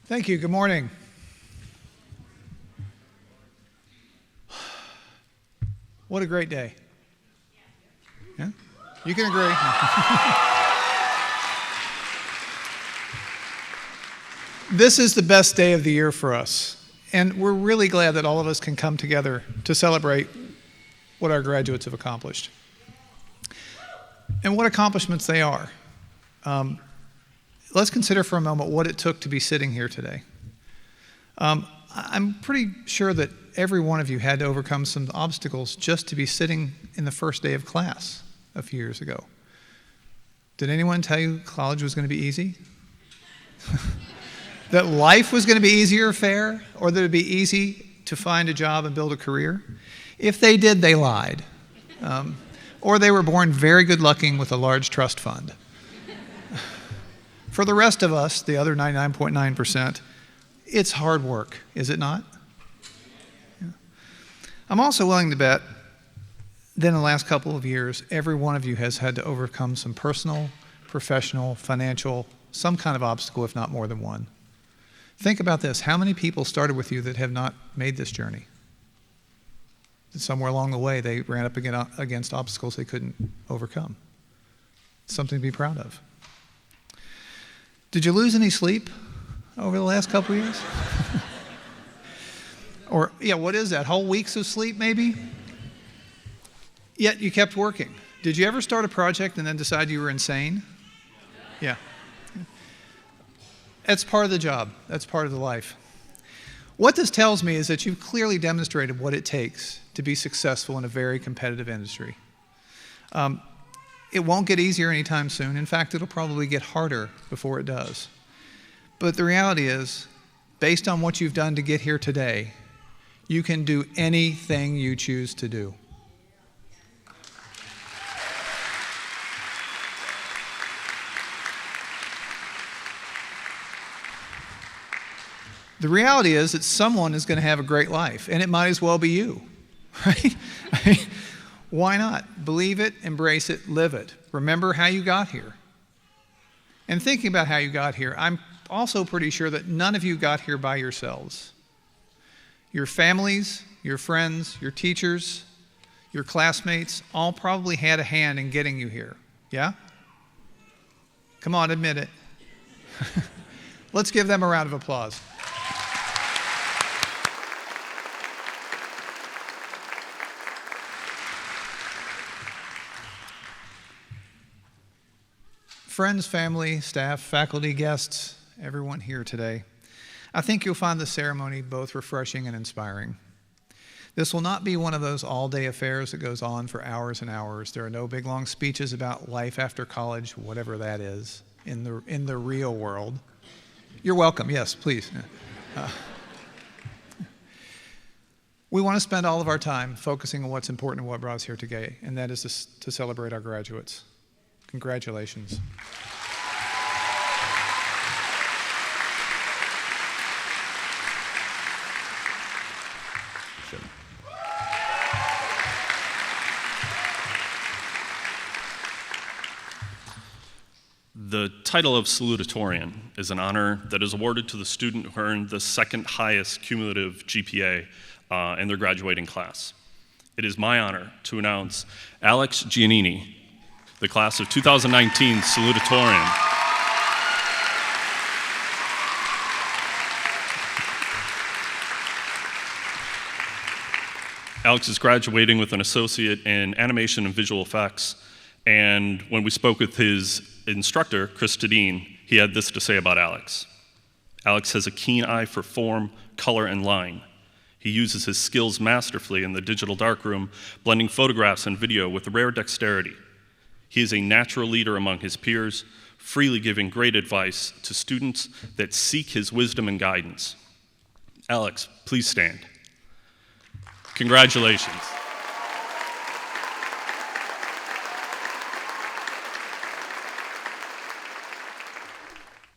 Thank you. Good morning. What a great day. Yeah? You can agree. This is the best day of the year for us, and we're really glad that all of us can come together to celebrate what our graduates have accomplished. And what accomplishments they are. Let's consider for a moment what it took to be sitting here today. I'm pretty sure that every one of you had to overcome some obstacles just to be sitting in the first day of class a few years ago. Did anyone tell you college was going to be easy? That life was going to be easier or fair? Or that it would be easy to find a job and build a career? If they did, they lied. Or they were born very good-looking with a large trust fund. For the rest of us, the other 99.9%, it's hard work, is it not? Yeah. I'm also willing to bet that in the last couple of years, every one of you has had to overcome some personal, professional, financial, some kind of obstacle, if not more than one. Think about this. How many people started with you that have not made this journey? Somewhere along the way, they ran up against obstacles they couldn't overcome. Something to be proud of. Did you lose any sleep over the last couple of years? Or, what is that? Whole weeks of sleep, maybe? Yet you kept working. Did you ever start a project and then decide you were insane? Yeah. That's part of the job. That's part of the life. What this tells me is that you've clearly demonstrated what it takes to be successful in a very competitive industry. It won't get easier anytime soon. In fact, it'll probably get harder before it does. But the reality is, based on what you've done to get here today, you can do anything you choose to do. The reality is that someone is going to have a great life, and it might as well be you, right? Why not? Believe it, embrace it, live it. Remember how you got here. And thinking about how you got here, I'm also pretty sure that none of you got here by yourselves. Your families, your friends, your teachers, your classmates all probably had a hand in getting you here. Yeah? Come on, admit it. Let's give them a round of applause. Friends, family, staff, faculty, guests, everyone here today, I think you'll find the ceremony both refreshing and inspiring. This will not be one of those all-day affairs that goes on for hours and hours. There are no big, long speeches about life after college, whatever that is, in the real world. You're welcome. Yes, please. We want to spend all of our time focusing on what's important and what brought us here today, and that is to celebrate our graduates. Congratulations. The title of salutatorian is an honor that is awarded to the student who earned the second highest cumulative GPA in their graduating class. It is my honor to announce Alex Giannini, the class of 2019 salutatorian. Alex is graduating with an associate in animation and visual effects, and when we spoke with his instructor, Chris Tadine, he had this to say about Alex. Alex has a keen eye for form, color, and line. He uses his skills masterfully in the digital darkroom, blending photographs and video with rare dexterity. He is a natural leader among his peers, freely giving great advice to students that seek his wisdom and guidance. Alex, please stand. Congratulations.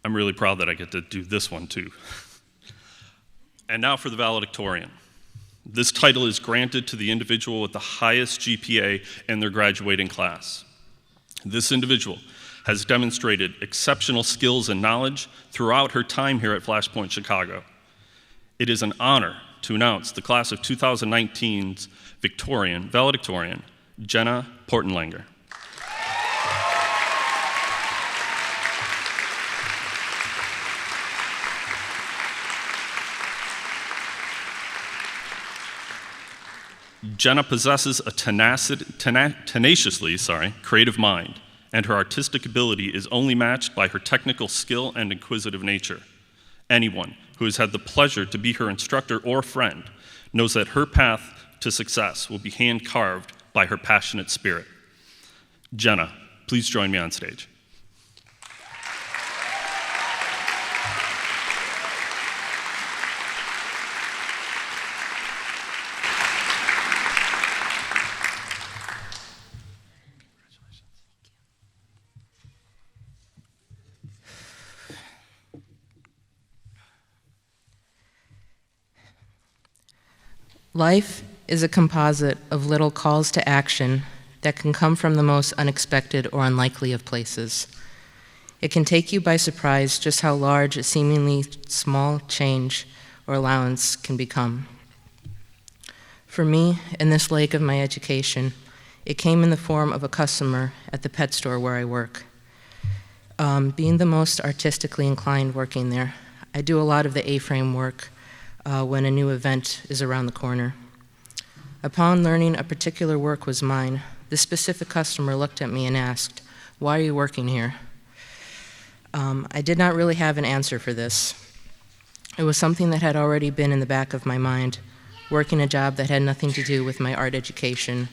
I'm really proud that I get to do this one too. And now for the valedictorian. This title is granted to the individual with the highest GPA in their graduating class. This individual has demonstrated exceptional skills and knowledge throughout her time here at Flashpoint Chicago. It is an honor to announce the class of 2019's valedictorian, Jenna Portenlanger. Jenna possesses a tenaciously creative mind, and her artistic ability is only matched by her technical skill and inquisitive nature. Anyone who has had the pleasure to be her instructor or friend knows that her path to success will be hand-carved by her passionate spirit. Jenna, please join me on stage. Life is a composite of little calls to action that can come from the most unexpected or unlikely of places. It can take you by surprise just how large a seemingly small change or allowance can become. For me, in this lake of my education, it came in the form of a customer at the pet store where I work. Being the most artistically inclined working there, I do a lot of the A-frame work when a new event is around the corner. Upon learning a particular work was mine, this specific customer looked at me and asked, "Why are you working here?" I did not really have an answer for this. It was something that had already been in the back of my mind. Working a job that had nothing to do with my art education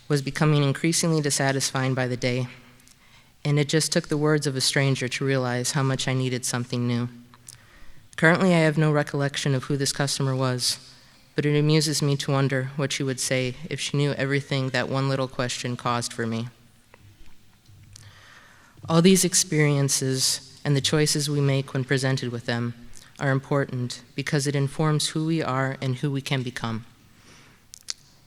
was becoming increasingly dissatisfying by the day, and it just took the words of a stranger to realize how much I needed something new. Currently, I have no recollection of who this customer was, but it amuses me to wonder what she would say if she knew everything that one little question caused for me. All these experiences and the choices we make when presented with them are important because it informs who we are and who we can become.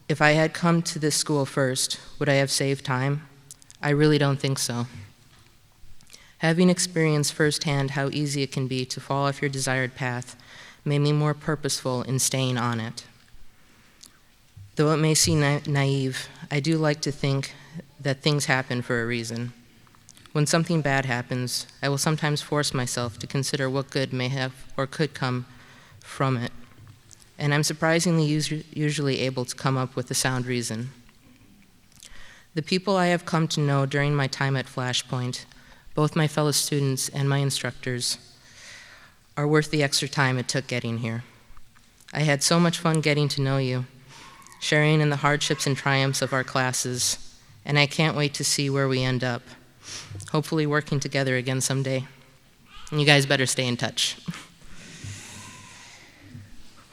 If I had come to this school first, would I have saved time? I really don't think so. Having experienced firsthand how easy it can be to fall off your desired path made me more purposeful in staying on it. Though it may seem naive, I do like to think that things happen for a reason. When something bad happens, I will sometimes force myself to consider what good may have or could come from it, and I'm surprisingly usually able to come up with a sound reason. The people I have come to know during my time at Flashpoint, both my fellow students and my instructors, are worth the extra time it took getting here. I had so much fun getting to know you, sharing in the hardships and triumphs of our classes, and I can't wait to see where we end up, hopefully working together again someday. And you guys better stay in touch.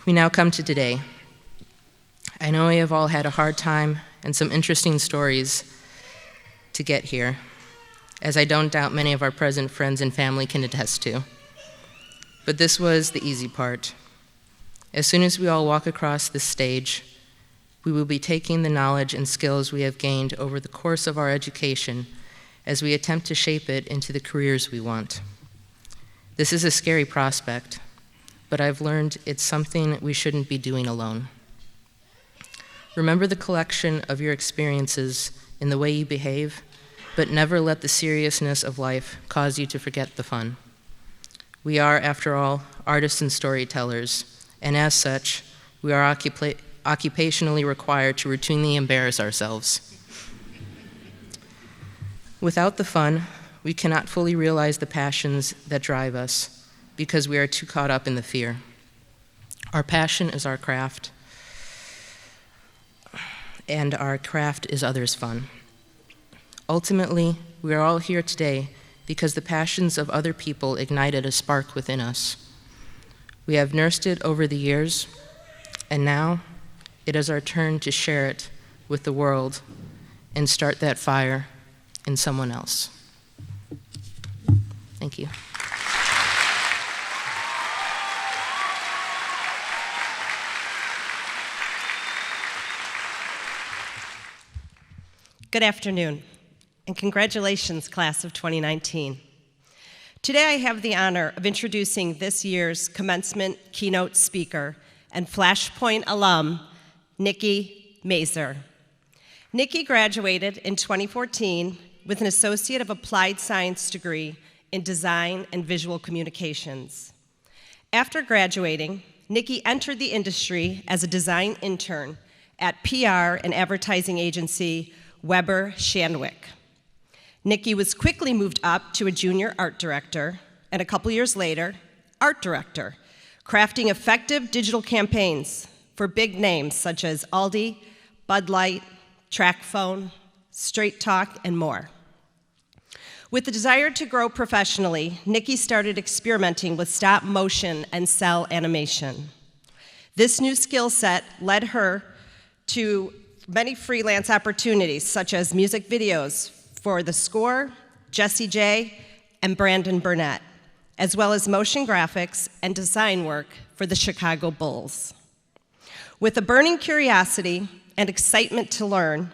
We now come to today. I know we have all had a hard time and some interesting stories to get here, as I don't doubt many of our present friends and family can attest to. But this was the easy part. As soon as we all walk across this stage, we will be taking the knowledge and skills we have gained over the course of our education as we attempt to shape it into the careers we want. This is a scary prospect, but I've learned it's something we shouldn't be doing alone. Remember the collection of your experiences in the way you behave, but never let the seriousness of life cause you to forget the fun. We are, after all, artists and storytellers, and as such, we are occupationally required to routinely embarrass ourselves. Without the fun, we cannot fully realize the passions that drive us because we are too caught up in the fear. Our passion is our craft, and our craft is others' fun. Ultimately, we are all here today because the passions of other people ignited a spark within us. We have nursed it over the years, and now it is our turn to share it with the world and start that fire in someone else. Thank you. Good afternoon. and congratulations, class of 2019. Today I have the honor of introducing this year's commencement keynote speaker and Flashpoint alum, Nikki Mazer. Nikki graduated in 2014 with an Associate of Applied Science degree in Design and Visual Communications. After graduating, Nikki entered the industry as a design intern at PR and advertising agency Weber Shandwick. Nikki was quickly moved up to a junior art director, and a couple years later, art director, crafting effective digital campaigns for big names such as Aldi, Bud Light, TrackPhone, Straight Talk, and more. With the desire to grow professionally, Nikki started experimenting with stop motion and cell animation. This new skill set led her to many freelance opportunities, such as music videos for The Score, Jessie J, and Brandon Burnett, as well as motion graphics and design work for the Chicago Bulls. With a burning curiosity and excitement to learn,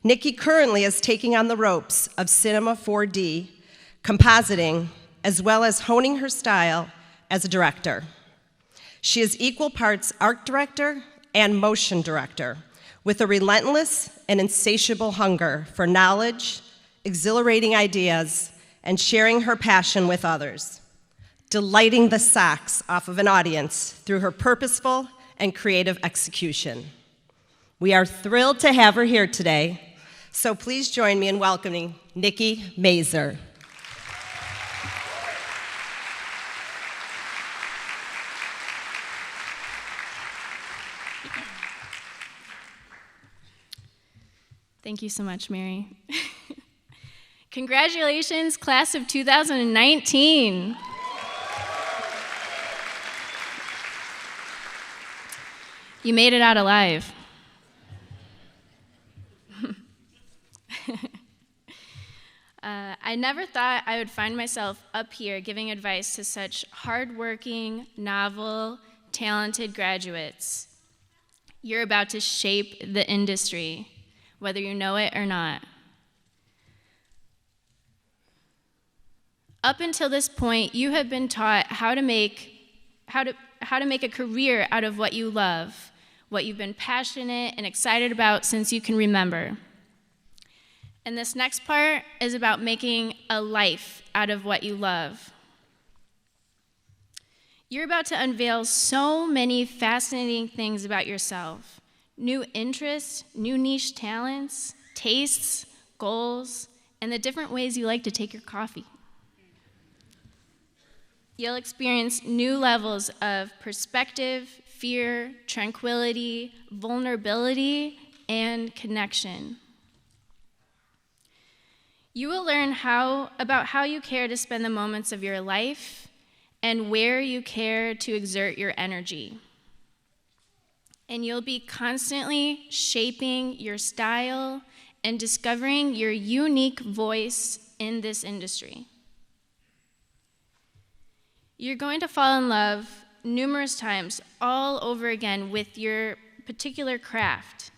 Nikki currently is taking on the ropes of Cinema 4D, compositing, as well as honing her style as a director. She is equal parts art director and motion director, with a relentless and insatiable hunger for knowledge, exhilarating ideas, and sharing her passion with others, delighting the socks off of an audience through her purposeful and creative execution. We are thrilled to have her here today, so please join me in welcoming Nikki Mazer. Thank you so much, Mary. Congratulations, class of 2019. You made it out alive. I never thought I would find myself up here giving advice to such hardworking, novel, talented graduates. You're about to shape the industry, whether you know it or not. Up until this point, you have been taught how to make a career out of what you love, what you've been passionate and excited about since you can remember. And this next part is about making a life out of what you love. You're about to unveil so many fascinating things about yourself: new interests, new niche talents, tastes, goals, and the different ways you like to take your coffee. You'll experience new levels of perspective, fear, tranquility, vulnerability, and connection. You will learn about how you care to spend the moments of your life and where you care to exert your energy. And you'll be constantly shaping your style and discovering your unique voice in this industry. You're going to fall in love numerous times all over again with your particular craft,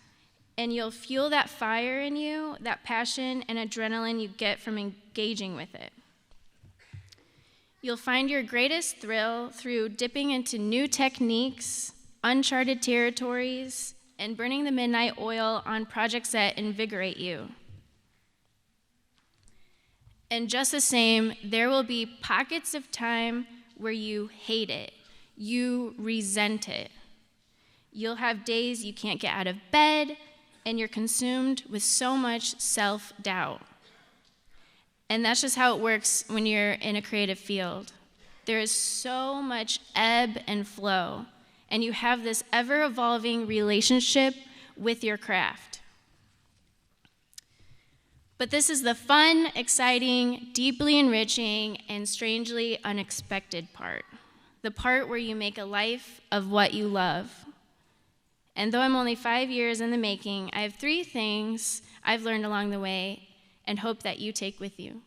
and you'll fuel that fire in you, that passion and adrenaline you get from engaging with it. You'll find your greatest thrill through dipping into new techniques, uncharted territories, and burning the midnight oil on projects that invigorate you. And just the same, there will be pockets of time where you hate it, you resent it. You'll have days you can't get out of bed, and you're consumed with so much self-doubt. And that's just how it works when you're in a creative field. There is so much ebb and flow, and you have this ever-evolving relationship with your craft. But this is the fun, exciting, deeply enriching, and strangely unexpected part. The part where you make a life of what you love. And though I'm only 5 years in the making, I have 3 things I've learned along the way and hope that you take with you.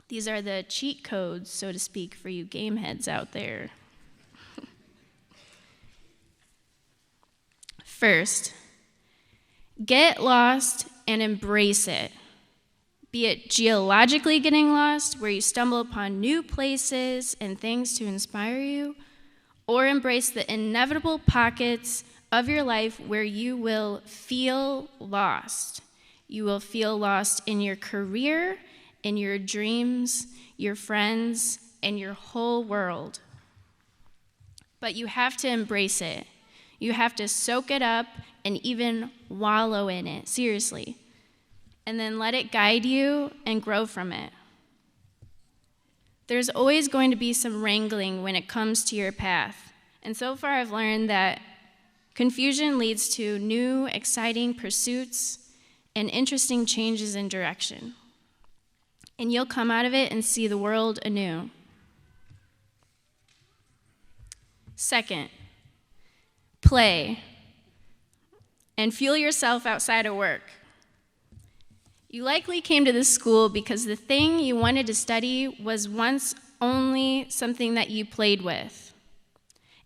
These are the cheat codes, so to speak, for you game heads out there. First, get lost and embrace it. be it geologically getting lost, where you stumble upon new places and things to inspire you, or embrace the inevitable pockets of your life where you will feel lost. You will feel lost in your career, in your dreams, your friends, and your whole world. But you have to embrace it. You have to soak it up and even wallow in it, seriously. And then let it guide you and grow from it. There's always going to be some wrangling when it comes to your path. And so far I've learned that confusion leads to new, exciting pursuits and interesting changes in direction. And you'll come out of it and see the world anew. Second, play and fuel yourself outside of work. You likely came to this school because the thing you wanted to study was once only something that you played with.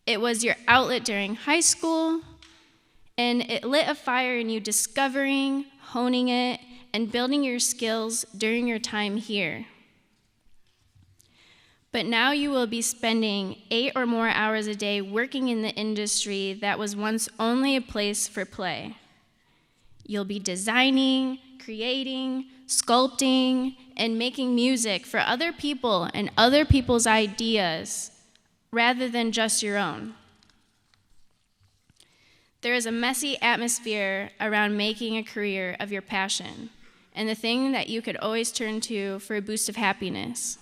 It was your outlet during high school, and it lit a fire in you discovering, honing it, and building your skills during your time here. But now you will be spending 8 or more hours a day working in the industry that was once only a place for play. You'll be designing, creating, sculpting, and making music for other people and other people's ideas rather than just your own. There is a messy atmosphere around making a career of your passion and the thing that you could always turn to for a boost of happiness.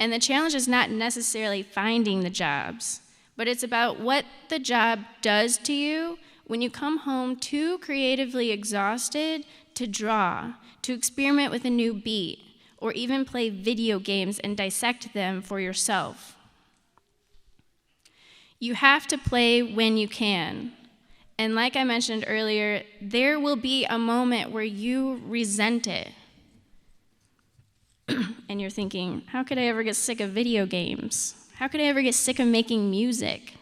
And the challenge is not necessarily finding the jobs, but it's about what the job does to you when you come home too creatively exhausted to draw, to experiment with a new beat, or even play video games and dissect them for yourself. You have to play when you can. And like I mentioned earlier, there will be a moment where you resent it. And you're thinking, how could I ever get sick of video games? How could I ever get sick of making music?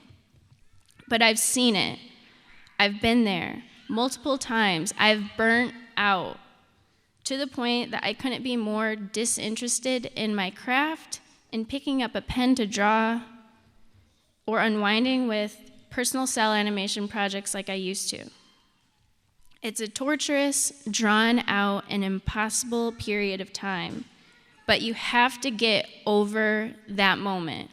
But I've seen it. I've been there multiple times. I've burnt out to the point that I couldn't be more disinterested in my craft, in picking up a pen to draw, or unwinding with personal cell animation projects like I used to. It's a torturous, drawn out, and impossible period of time. But you have to get over that moment.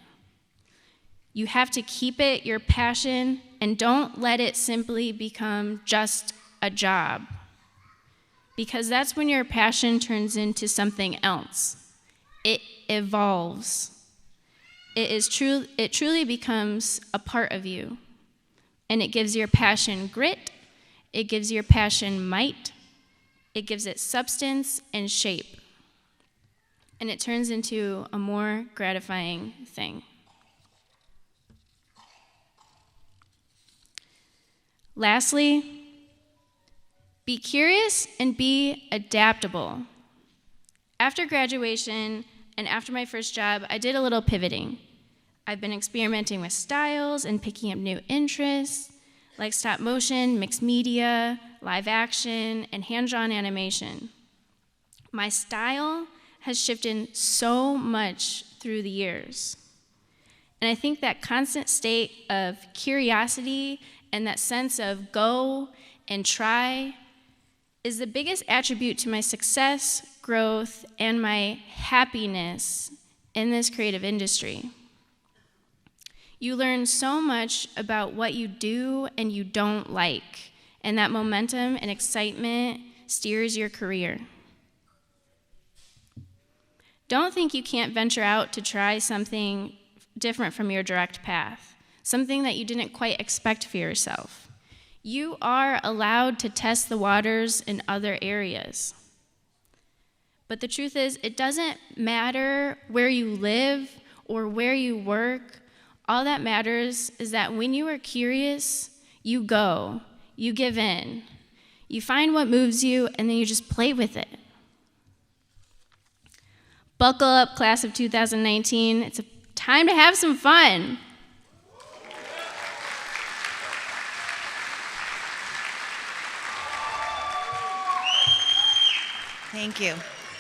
You have to keep it your passion and don't let it simply become just a job. Because that's when your passion turns into something else. It evolves. It truly becomes a part of you. And it gives your passion grit, it gives your passion might, it gives it substance and shape. And it turns into a more gratifying thing. Lastly, be curious and be adaptable. After graduation and after my first job, I did a little pivoting. I've been experimenting with styles and picking up new interests, like stop motion, mixed media, live action, and hand-drawn animation. My style has shifted so much through the years. And I think that constant state of curiosity and that sense of go and try is the biggest attribute to my success, growth, and my happiness in this creative industry. You learn so much about what you do and you don't like, and that momentum and excitement steers your career. Don't think you can't venture out to try something different from your direct path, something that you didn't quite expect for yourself. You are allowed to test the waters in other areas. But the truth is, it doesn't matter where you live or where you work. All that matters is that when you are curious, you go, you give in, you find what moves you, and then you just play with it. Buckle up, class of 2019. It's a time to have some fun. Thank you.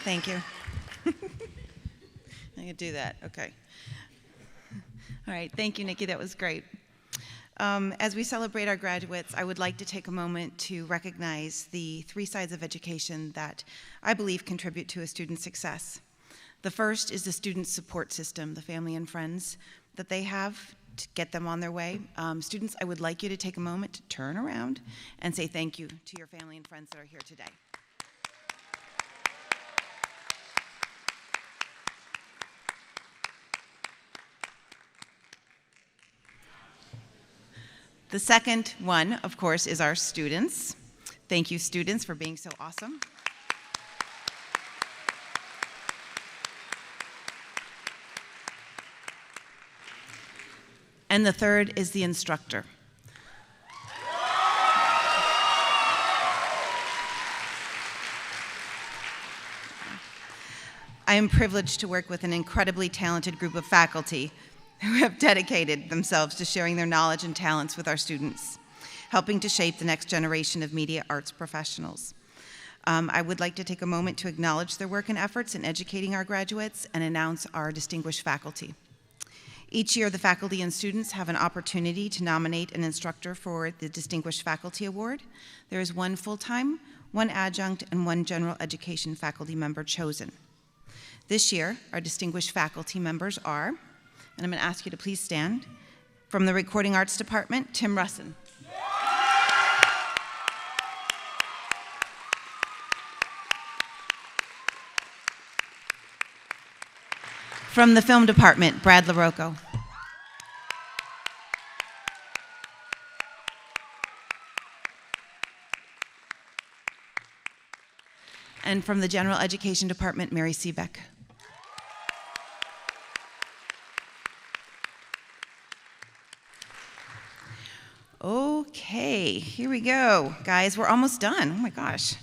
Thank you. I can do that. Okay. All right. Thank you, Nikki. That was great. As we celebrate our graduates, I would like to take a moment to recognize the three sides of education that I believe contribute to a student's success. The first is the student support system, the family and friends that they have to get them on their way. Students, I would like you to take a moment to turn around and say thank you to your family and friends that are here today. The second one, of course, is our students. Thank you, students, for being so awesome. And the third is the instructor. I am privileged to work with an incredibly talented group of faculty who have dedicated themselves to sharing their knowledge and talents with our students, helping to shape the next generation of media arts professionals. I would like to take a moment to acknowledge their work and efforts in educating our graduates and announce our distinguished faculty. Each year, the faculty and students have an opportunity to nominate an instructor for the Distinguished Faculty Award. There is one full-time, one adjunct, and one general education faculty member chosen. This year, our distinguished faculty members are, and I'm going to ask you to please stand, from the Recording Arts Department, Tim Russin. From the Film Department, Brad LaRocco. And from the General Education Department, Mary Seebeck. Okay, here we go. Guys, we're almost done. Oh my gosh.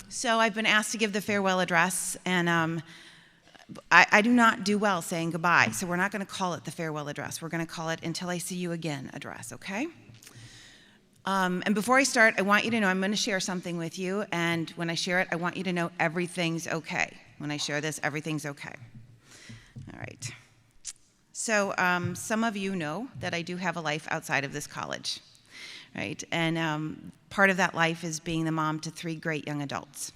So I've been asked to give the farewell address, and I do not do well saying goodbye, so we're not going to call it the farewell address. We're going to call it Until I See You Again address, okay? And before I start, I want you to know I'm going to share something with you, and when I share it, I want you to know everything's okay. When I share this, everything's okay. All right. So some of you know that I do have a life outside of this college, right? And part of that life is being the mom to 3 great young adults.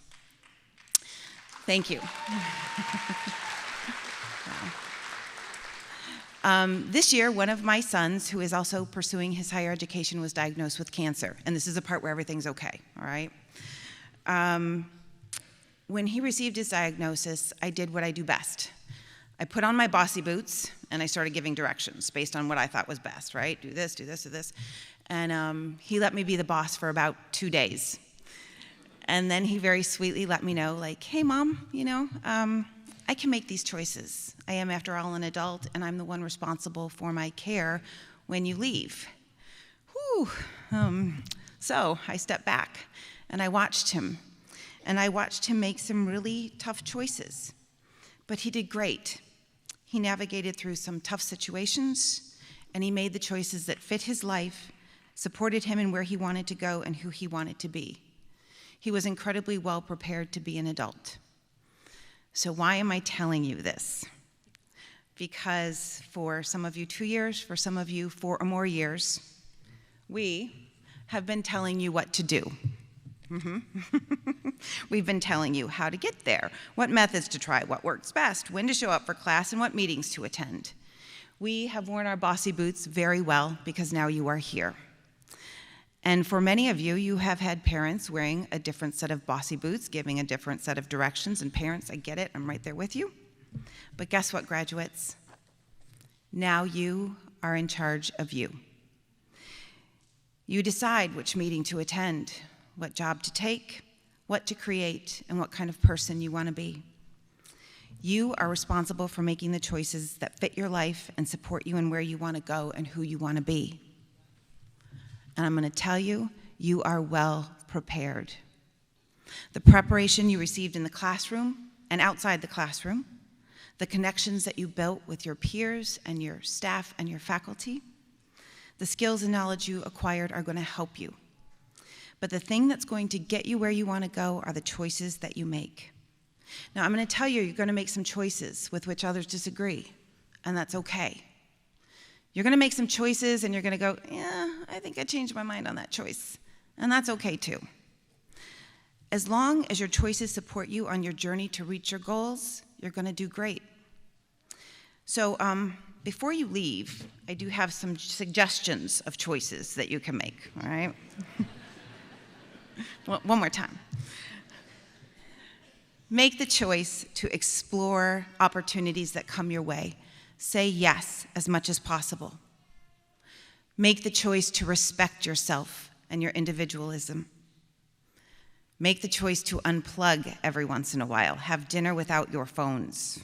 Thank you. This year, one of my sons, who is also pursuing his higher education, was diagnosed with cancer. And this is the part where everything's okay, all right? When he received his diagnosis, I did what I do best. I put on my bossy boots, and I started giving directions based on what I thought was best, right? Do this, do this, do this. And he let me be the boss for about 2 days. And then he very sweetly let me know, like, hey, Mom, you know, I can make these choices. I am, after all, an adult, and I'm the one responsible for my care when you leave. Whew. So I stepped back, and I watched him. And I watched him make some really tough choices. But he did great. He navigated through some tough situations, and he made the choices that fit his life, supported him in where he wanted to go and who he wanted to be. He was incredibly well prepared to be an adult. So why am I telling you this? Because for some of you 2 years, for some of you 4 or more years, we have been telling you what to do. We've been telling you how to get there, what methods to try, what works best, when to show up for class, and what meetings to attend. We have worn our bossy boots very well because now you are here. And for many of you, you have had parents wearing a different set of bossy boots, giving a different set of directions. And parents, I get it, I'm right there with you. But guess what, graduates? Now you are in charge of you. You decide which meeting to attend, what job to take, what to create, and what kind of person you want to be. You are responsible for making the choices that fit your life and support you in where you want to go and who you want to be. And I'm going to tell you, you are well prepared. The preparation you received in the classroom and outside the classroom, the connections that you built with your peers and your staff and your faculty, the skills and knowledge you acquired are going to help you. But the thing that's going to get you where you want to go are the choices that you make. Now, I'm going to tell you, you're going to make some choices with which others disagree, and that's okay. You're going to make some choices, and you're going to go, yeah, I think I changed my mind on that choice, and that's okay too. As long as your choices support you on your journey to reach your goals, you're going to do great. So before you leave, I do have some suggestions of choices that you can make, all right? One more time. Make the choice to explore opportunities that come your way. Say yes as much as possible. Make the choice to respect yourself and your individualism. Make the choice to unplug every once in a while. Have dinner without your phones.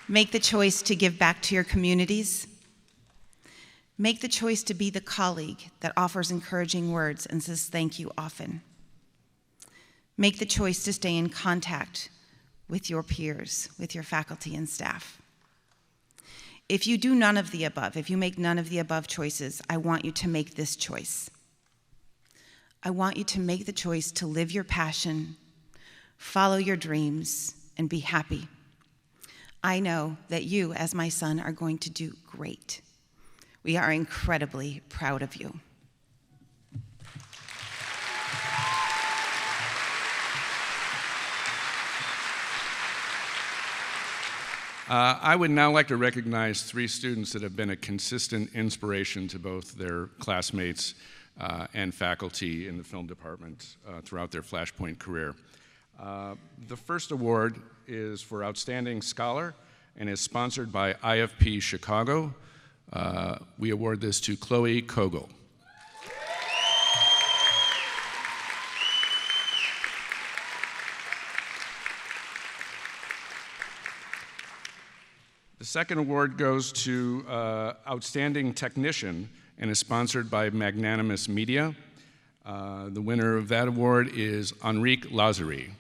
Make the choice to give back to your communities. Make the choice to be the colleague that offers encouraging words and says thank you often. Make the choice to stay in contact with your peers, with your faculty and staff. If you do none of the above, if you make none of the above choices, I want you to make this choice. I want you to make the choice to live your passion, follow your dreams, and be happy. I know that you, as my son, are going to do great. We are incredibly proud of you. I would now like to recognize 3 students that have been a consistent inspiration to both their classmates and faculty in the film department throughout their Flashpoint career. The first award is for Outstanding Scholar and is sponsored by IFP Chicago. We award this to Chloe Kogel. The second award goes to Outstanding Technician and is sponsored by Magnanimous Media. The winner of that award is Enrique Lazari.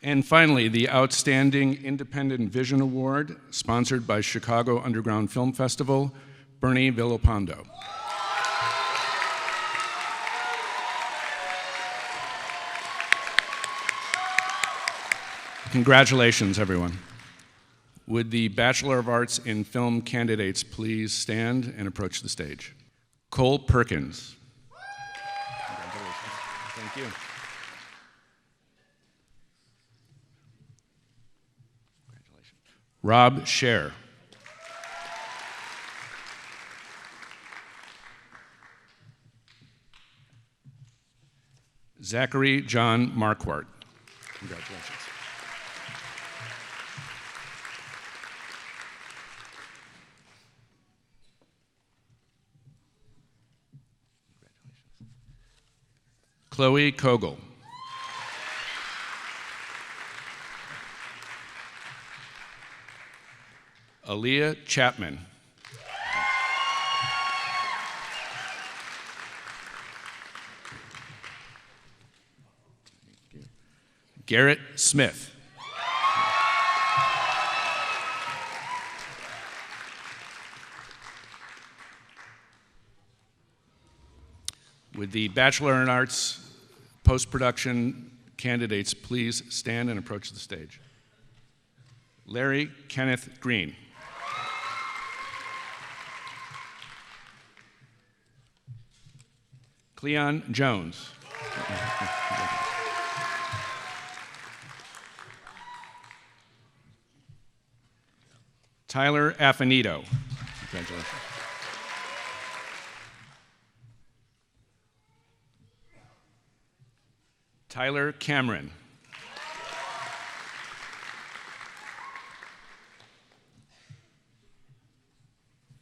And finally, the Outstanding Independent Vision Award, sponsored by Chicago Underground Film Festival, Bernie Villalpando. Congratulations, everyone. Would the Bachelor of Arts in Film candidates please stand and approach the stage? Cole Perkins. Congratulations. Thank you. Congratulations. Rob Scher. Zachary John Marquardt. Congratulations. Chloe Kogel. Aaliyah Chapman. Garrett Smith. Would the Bachelor in Arts post-production candidates please stand and approach the stage? Larry Kenneth Green. Cleon Jones. Tyler Affinito. Congratulations. Tyler Cameron.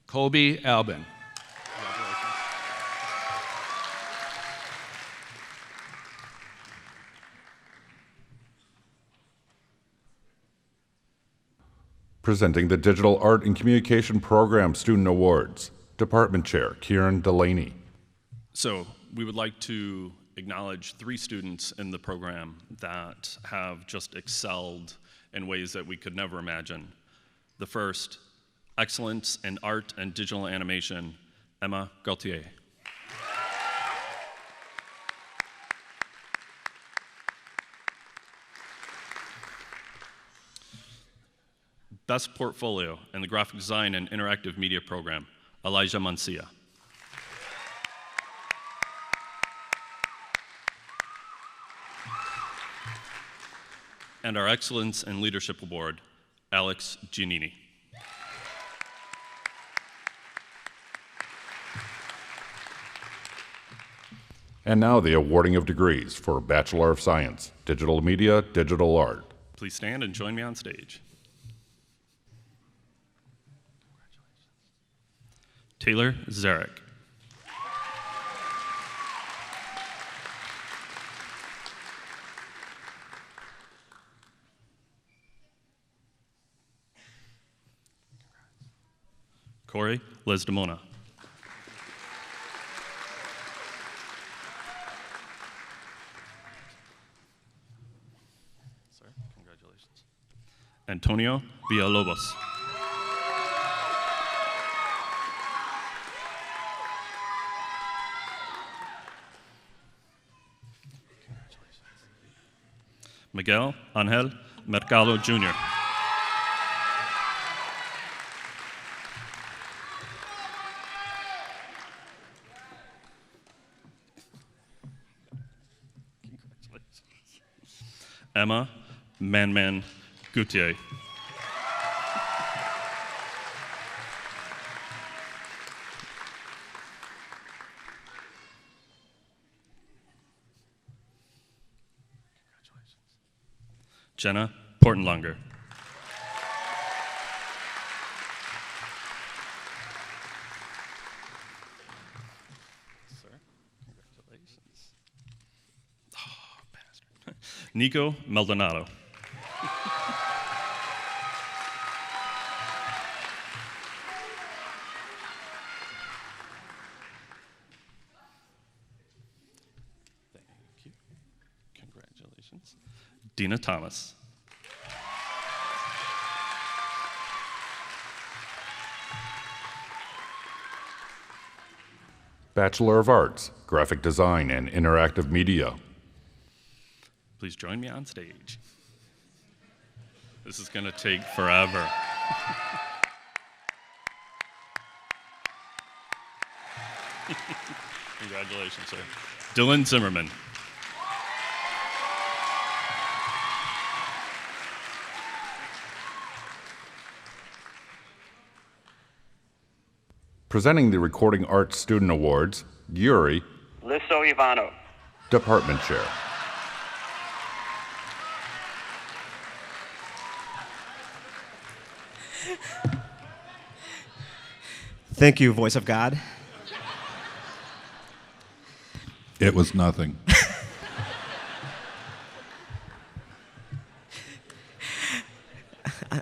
Colby Albin. Presenting the Digital Art and Communication Program Student Awards, Department Chair Kieran Delaney. So we would like to acknowledge 3 students in the program that have just excelled in ways that we could never imagine. The first, excellence in art and digital animation, Emma Gaultier. Best portfolio in the graphic design and interactive media program, Elijah Mancia. And our Excellence in Leadership Award, Alex Giannini. And now the awarding of degrees for Bachelor of Science, Digital Media, Digital Art. Please stand and join me on stage. Taylor Zarek. Corey Lesdemona. Sir, congratulations. Antonio Villalobos. Miguel Angel Mercado Jr. Emma Manman Gutier. Jenna Portenlonger. Sir, congratulations. Oh, bastard. Nico Maldonado. Thank you. Congratulations. Dina Thomas. Bachelor of Arts, Graphic Design and Interactive Media. Please join me on stage. This is going to take forever. Congratulations, sir. Dylan Zimmerman. Presenting the Recording Arts Student Awards, Yuri, Lisso Ivano. Department Chair. Thank you, voice of God. It was nothing.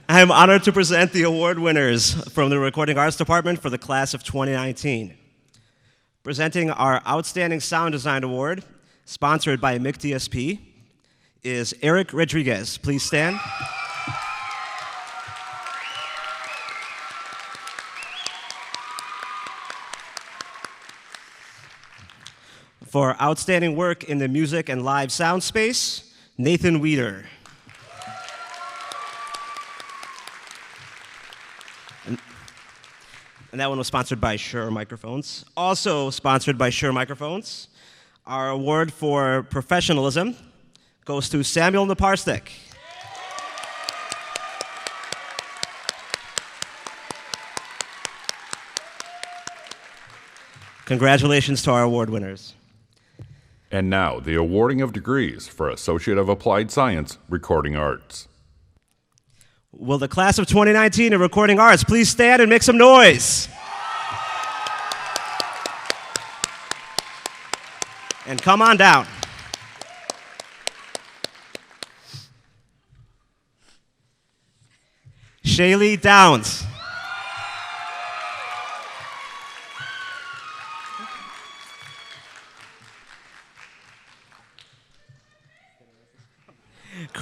I am honored to present the award winners from the Recording Arts Department for the class of 2019. Presenting our Outstanding Sound Design Award, sponsored by MIC DSP, is Eric Rodriguez. Please stand. For outstanding work in the music and live sound space, Nathan Weeder. And that one was sponsored by Shure Microphones. Also sponsored by Shure Microphones, our award for professionalism goes to Samuel Naparstek. Congratulations to our award winners. And now, the awarding of degrees for Associate of Applied Science, Recording Arts. Will the class of 2019 in Recording Arts please stand and make some noise? And come on down. Shaylee Downs.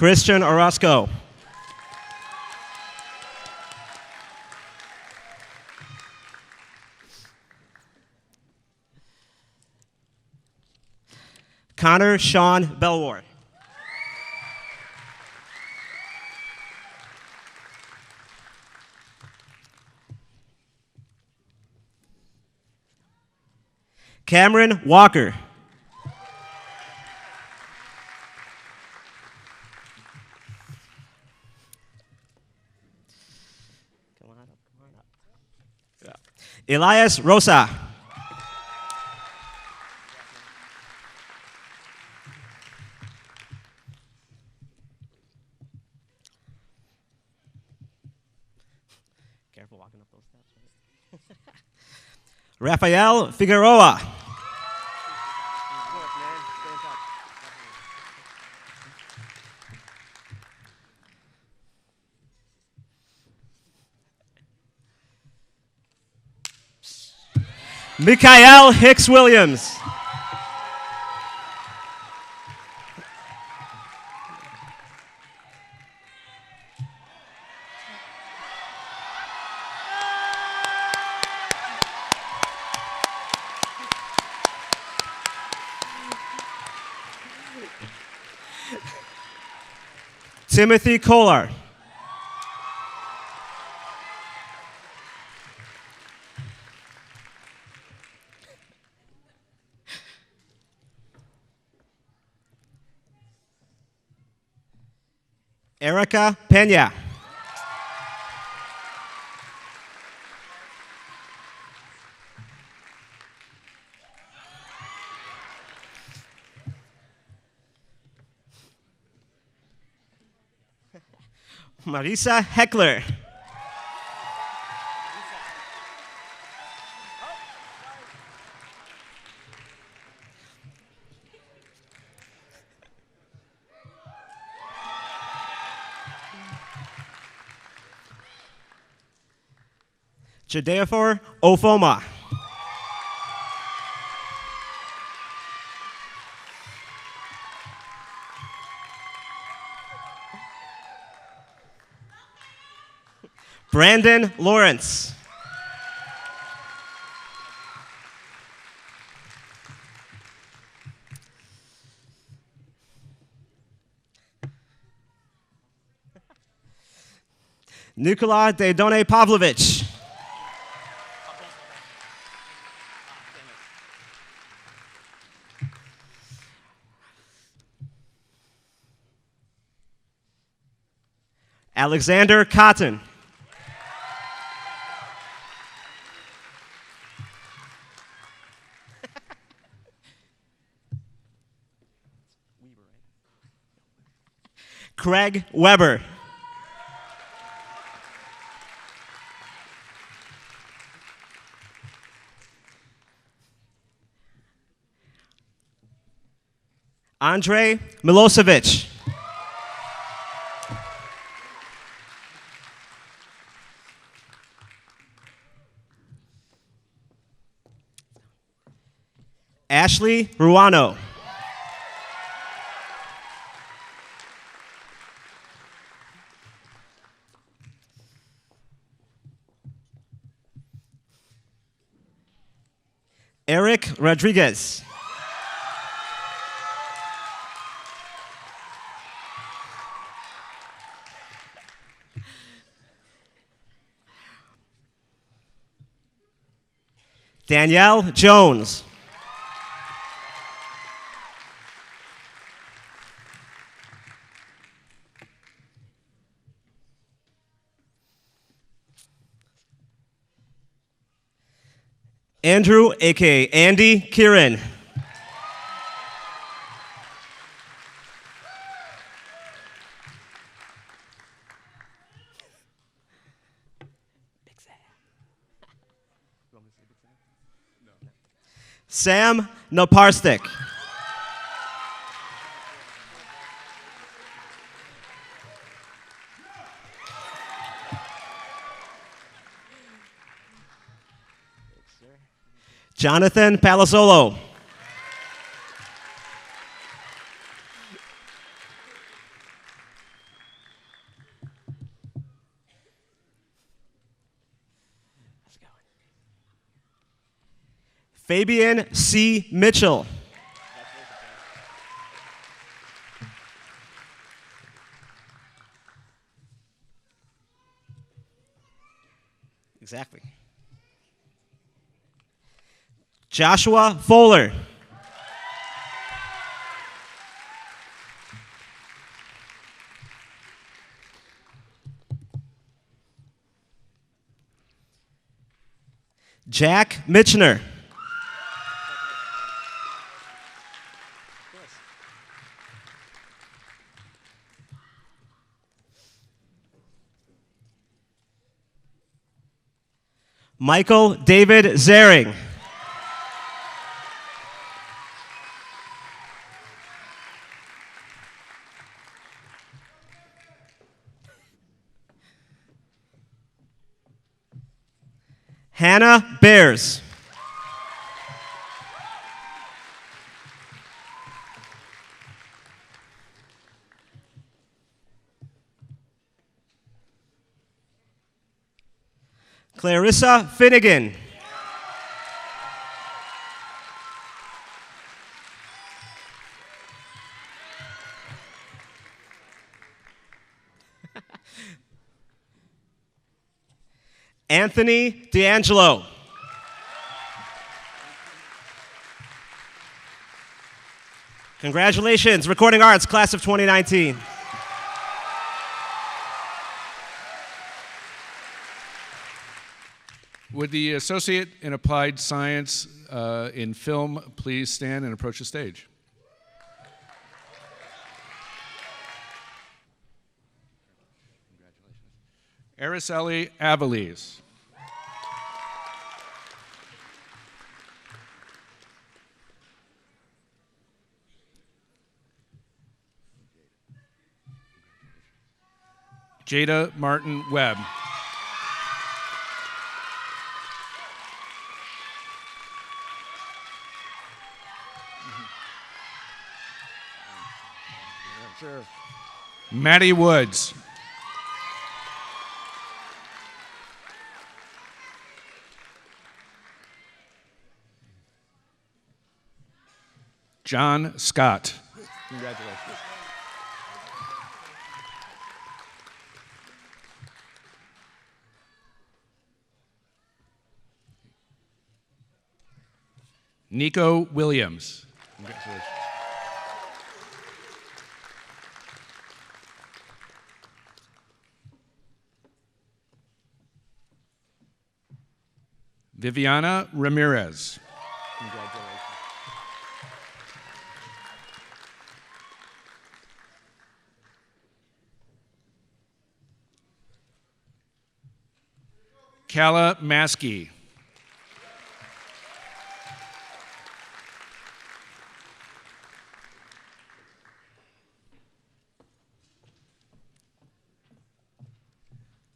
Christian Orozco. Connor Sean Belwar. Cameron Walker. Elias Rosa. Careful walking up those steps. Rafael Figueroa. Mikael Hicks Williams. Timothy Kolar. Erica Pena. Marisa Heckler. Jadeafor Ofoma. Brandon Lawrence. Nikola Dedone Pavlovich. Alexander Cotton. Craig Weber. Andre Milosevic. Ashley Ruano. Eric Rodriguez. Danielle Jones. Andrew, aka Andy Kieran. Sam Naparstik. Jonathan Palazzolo. Fabian C. Mitchell. Exactly. Joshua Fowler. Jack Mitchner. Michael David Zaring. Hannah Bears. Clarissa Finnegan. Anthony D'Angelo. Congratulations, Recording Arts, Class of 2019. Would the Associate in Applied Science in Film please stand and approach the stage? Araceli Avaliz. Jada Martin Webb. Sure. Maddie Woods. John Scott. Congratulations. Nico Williams. Congratulations. Viviana Ramirez. Congratulations. Kala Maskey.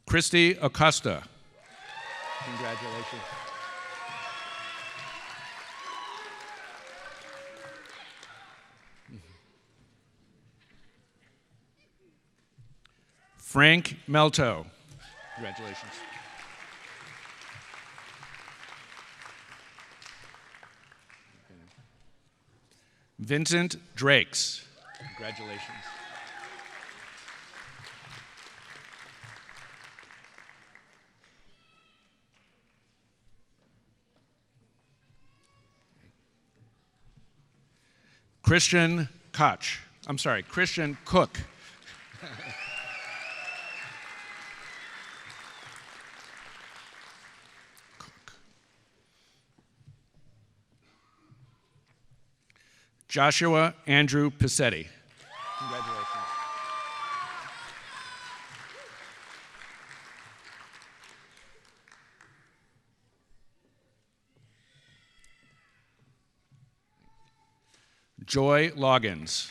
Christy Acosta. Congratulations. Frank Melto. Congratulations. Vincent Drakes. Congratulations. Christian Koch. I'm sorry, Christian Cook. Joshua Andrew Pissetti. Congratulations. Joy Loggins.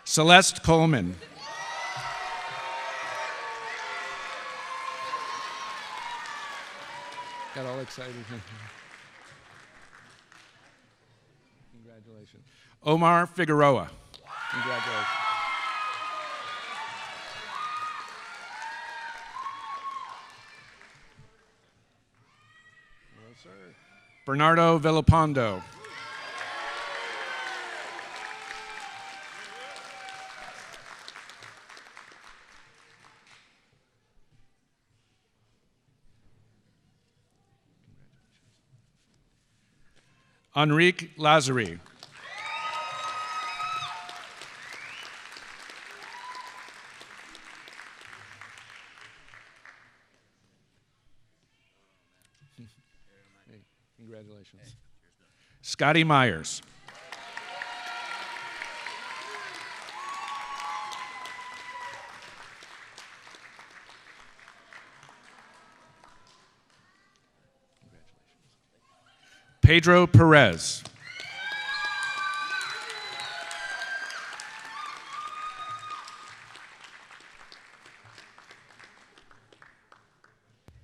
Celeste Coleman. Got all excited. Congratulations. Omar Figueroa. Congratulations. Yes, sir. Bernardo Villapando. Enrique Lazari. Hey, congratulations. Scotty Myers. Pedro Perez.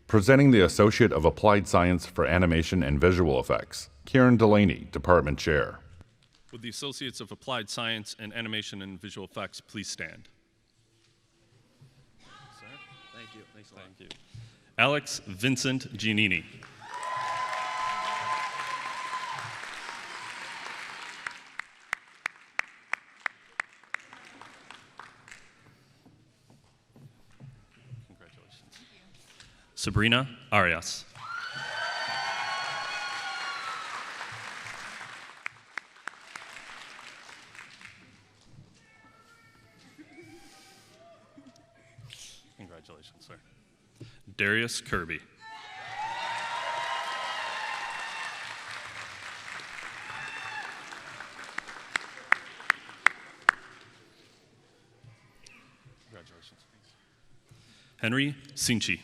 Presenting the Associate of Applied Science for Animation and Visual Effects, Kieran Delaney, Department Chair. Would the Associates of Applied Science and Animation and Visual Effects please stand? Sir, thank you. Thanks a lot. Thank you. Alex Vincent Giannini. Congratulations. Sabrina Arias. Congratulations, sir. Darius Kirby. Congratulations. Henry Sinchi.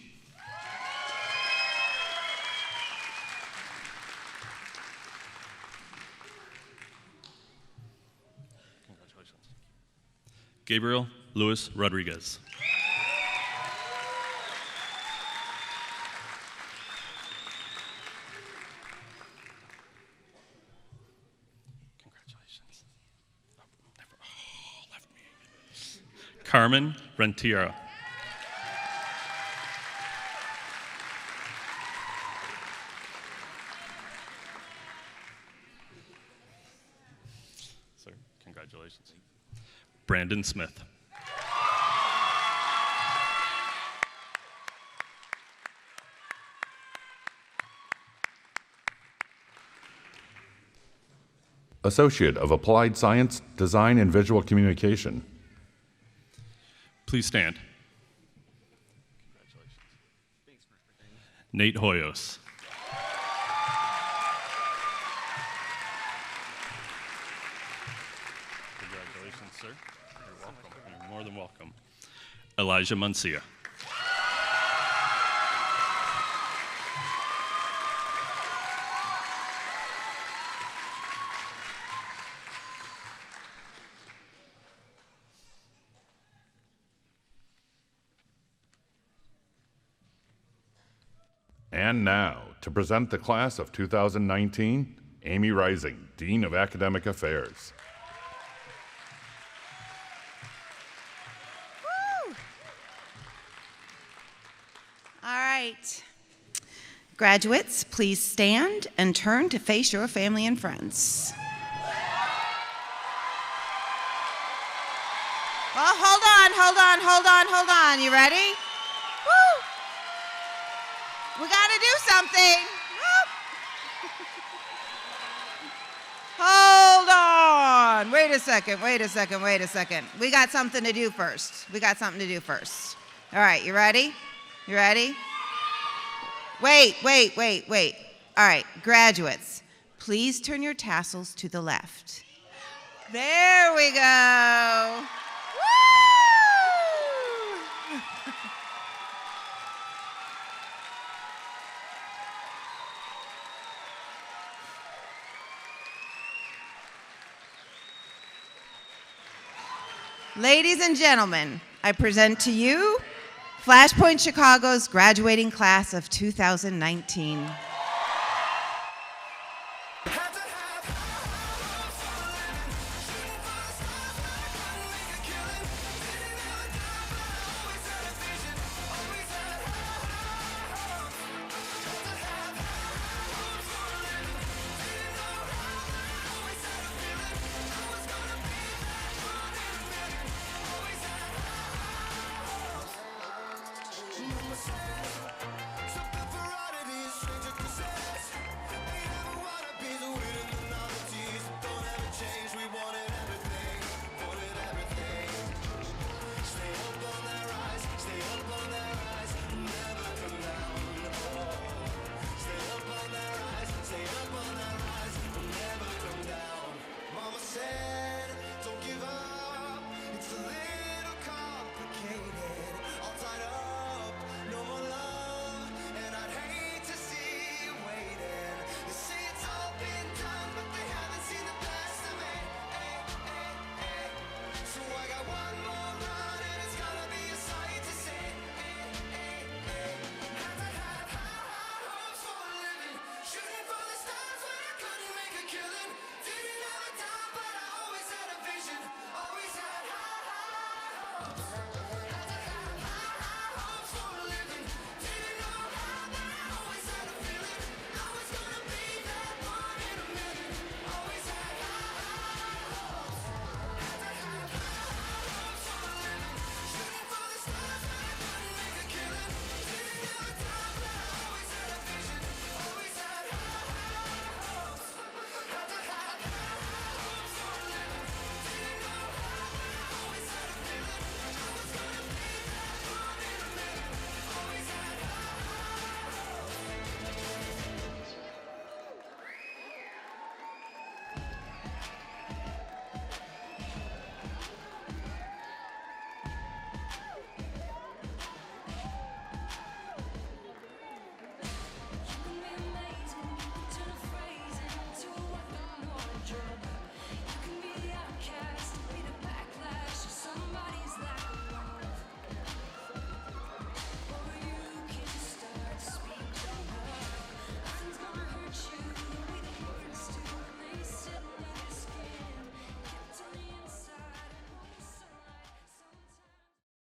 Congratulations. Gabriel Luis Rodriguez. Congratulations. Left me. Carmen Rentiero. Sir, congratulations. Brandon Smith. Associate of Applied Science, Design and Visual Communication. Please stand. Nate Hoyos. Congratulations, sir. You're welcome. You're more than welcome. Elijah Muncia. And now, to present the class of 2019, Amy Rising, Dean of Academic Affairs. Woo! All right. Graduates, please stand and turn to face your family and friends. Well, hold on. You ready? Woo! We gotta do something. Woo! Hold on. Wait a second. We got something to do first. All right, you ready? Wait. All right, graduates, please turn your tassels to the left. There we go. Woo! Ladies and gentlemen, I present to you Flashpoint Chicago's graduating class of 2019.